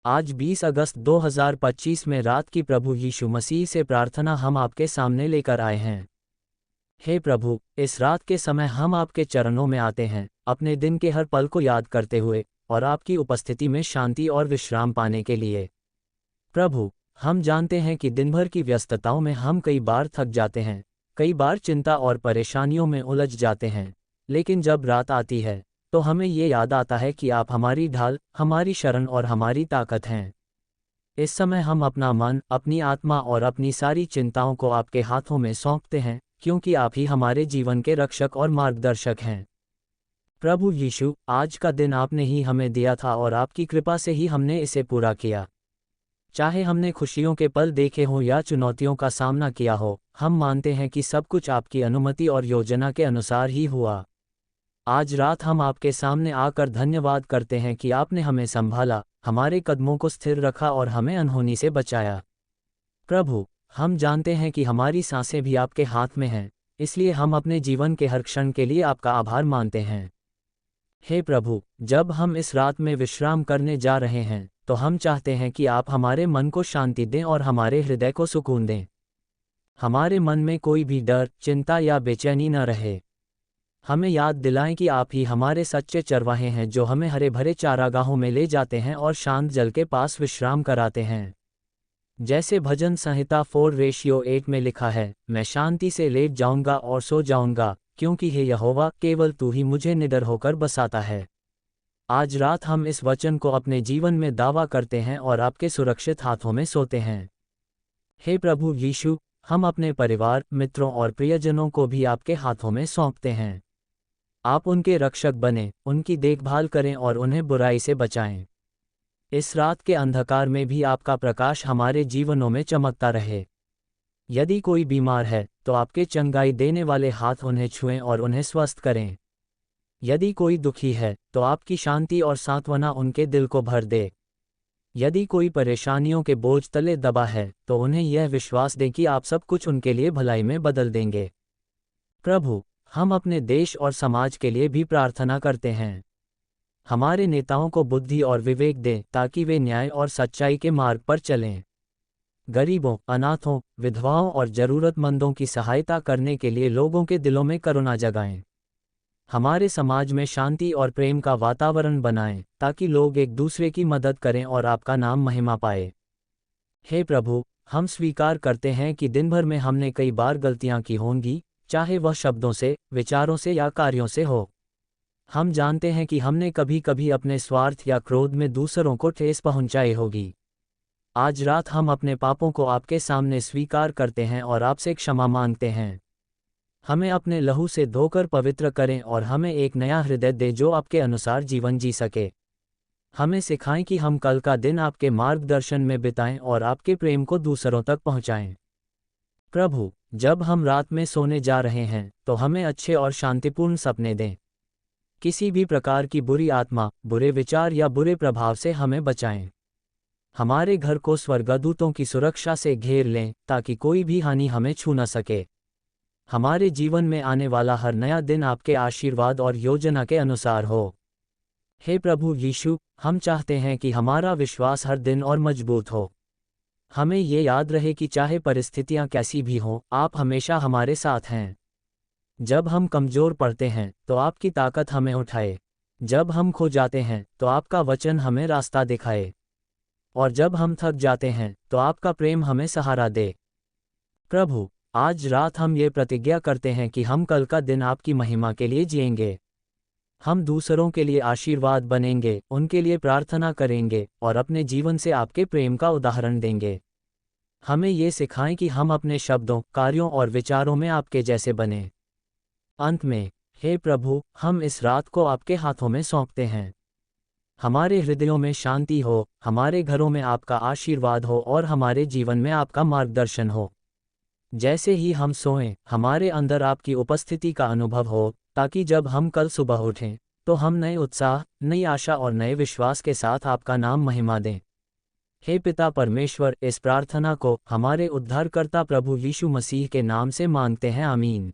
आज 20 अगस्त 2025 में रात की प्रभु यीशु मसीह से प्रार्थना हम आपके सामने लेकर आए हैं। हे प्रभु, इस रात के समय हम आपके चरणों में आते हैं, अपने दिन के हर पल को याद करते हुए और आपकी उपस्थिति में शांति और विश्राम पाने के लिए। प्रभु, हम जानते हैं कि दिन भर की व्यस्तताओं में हम कई बार थक जाते हैं, कई बार चिंता और परेशानियों में उलझ जाते हैं, लेकिन जब रात आती है तो हमें ये याद आता है कि आप हमारी ढाल, हमारी शरण और हमारी ताकत हैं। इस समय हम अपना मन, अपनी आत्मा और अपनी सारी चिंताओं को आपके हाथों में सौंपते हैं, क्योंकि आप ही हमारे जीवन के रक्षक और मार्गदर्शक हैं। प्रभु यीशु, आज का दिन आपने ही हमें दिया था और आपकी कृपा से ही हमने इसे पूरा किया। चाहे हमने खुशियों के पल देखे हों या चुनौतियों का सामना किया हो, हम मानते हैं कि सब कुछ आपकी अनुमति और योजना के अनुसार ही हुआ। आज रात हम आपके सामने आकर धन्यवाद करते हैं कि आपने हमें संभाला, हमारे कदमों को स्थिर रखा और हमें अनहोनी से बचाया। प्रभु, हम जानते हैं कि हमारी सांसें भी आपके हाथ में हैं, इसलिए हम अपने जीवन के हर क्षण के लिए आपका आभार मानते हैं। हे प्रभु, जब हम इस रात में विश्राम करने जा रहे हैं तो हम चाहते हैं कि आप हमारे मन को शांति दें और हमारे हृदय को सुकून दें। हमारे मन में कोई भी डर, चिंता या बेचैनी न रहे। हमें याद दिलाएं कि आप ही हमारे सच्चे चरवाहे हैं जो हमें हरे भरे चारागाहों में ले जाते हैं और शांत जल के पास विश्राम कराते हैं। जैसे भजन संहिता 4:8 में लिखा है, मैं शांति से लेट जाऊंगा और सो जाऊंगा, क्योंकि हे यहोवा, केवल तू ही मुझे निडर होकर बसाता है। आज रात हम इस वचन को अपने जीवन में दावा करते हैं और आपके सुरक्षित हाथों में सोते हैं। हे प्रभु यीशु, हम अपने परिवार, मित्रों और प्रियजनों को भी आपके हाथों में सौंपते हैं। आप उनके रक्षक बने, उनकी देखभाल करें और उन्हें बुराई से बचाएं। इस रात के अंधकार में भी आपका प्रकाश हमारे जीवनों में चमकता रहे। यदि कोई बीमार है तो आपके चंगाई देने वाले हाथ उन्हें छुएं और उन्हें स्वस्थ करें। यदि कोई दुखी है तो आपकी शांति और सांत्वना उनके दिल को भर दे। यदि कोई परेशानियों के बोझ तले दबा है तो उन्हें यह विश्वास दें कि आप सब कुछ उनके लिए भलाई में बदल देंगे। प्रभु, हम अपने देश और समाज के लिए भी प्रार्थना करते हैं। हमारे नेताओं को बुद्धि और विवेक दें ताकि वे न्याय और सच्चाई के मार्ग पर चलें। गरीबों, अनाथों, विधवाओं और जरूरतमंदों की सहायता करने के लिए लोगों के दिलों में करुणा जगाएं। हमारे समाज में शांति और प्रेम का वातावरण बनाएं ताकि लोग एक दूसरे की मदद करें और आपका नाम महिमा पाए। हे प्रभु, हम स्वीकार करते हैं कि दिन भर में हमने कई बार गलतियां की होंगी, चाहे वह शब्दों से, विचारों से या कार्यों से हो। हम जानते हैं कि हमने कभी कभी अपने स्वार्थ या क्रोध में दूसरों को ठेस पहुंचाई होगी। आज रात हम अपने पापों को आपके सामने स्वीकार करते हैं और आपसे क्षमा मांगते हैं। हमें अपने लहू से धोकर पवित्र करें और हमें एक नया हृदय दे जो आपके अनुसार जीवन जी सके। हमें सिखाएं कि हम कल का दिन आपके मार्गदर्शन में बिताएं और आपके प्रेम को दूसरों तक पहुंचाएं। प्रभु, जब हम रात में सोने जा रहे हैं तो हमें अच्छे और शांतिपूर्ण सपने दें। किसी भी प्रकार की बुरी आत्मा, बुरे विचार या बुरे प्रभाव से हमें बचाएं। हमारे घर को स्वर्गदूतों की सुरक्षा से घेर लें ताकि कोई भी हानि हमें छू न सके। हमारे जीवन में आने वाला हर नया दिन आपके आशीर्वाद और योजना के अनुसार हो। हे प्रभु यीशु, हम चाहते हैं कि हमारा विश्वास हर दिन और मजबूत हो। हमें ये याद रहे कि चाहे परिस्थितियां कैसी भी हों, आप हमेशा हमारे साथ हैं। जब हम कमज़ोर पड़ते हैं तो आपकी ताकत हमें उठाए। जब हम खो जाते हैं तो आपका वचन हमें रास्ता दिखाए। और जब हम थक जाते हैं तो आपका प्रेम हमें सहारा दे। प्रभु, आज रात हम ये प्रतिज्ञा करते हैं कि हम कल का दिन आपकी महिमा के लिए जिएंगे। हम दूसरों के लिए आशीर्वाद बनेंगे, उनके लिए प्रार्थना करेंगे और अपने जीवन से आपके प्रेम का उदाहरण देंगे। हमें ये सिखाएं कि हम अपने शब्दों, कार्यों और विचारों में आपके जैसे बने। अंत में, हे प्रभु, हम इस रात को आपके हाथों में सौंपते हैं। हमारे हृदयों में शांति हो, हमारे घरों में आपका आशीर्वाद हो और हमारे जीवन में आपका मार्गदर्शन हो। जैसे ही हम सोएं, हमारे अंदर आपकी उपस्थिति का अनुभव हो, ताकि जब हम कल सुबह उठें तो हम नए उत्साह, नई आशा और नए विश्वास के साथ आपका नाम महिमा दें। हे पिता परमेश्वर, इस प्रार्थना को हमारे उद्धारकर्ता प्रभु यीशु मसीह के नाम से मांगते हैं, आमीन।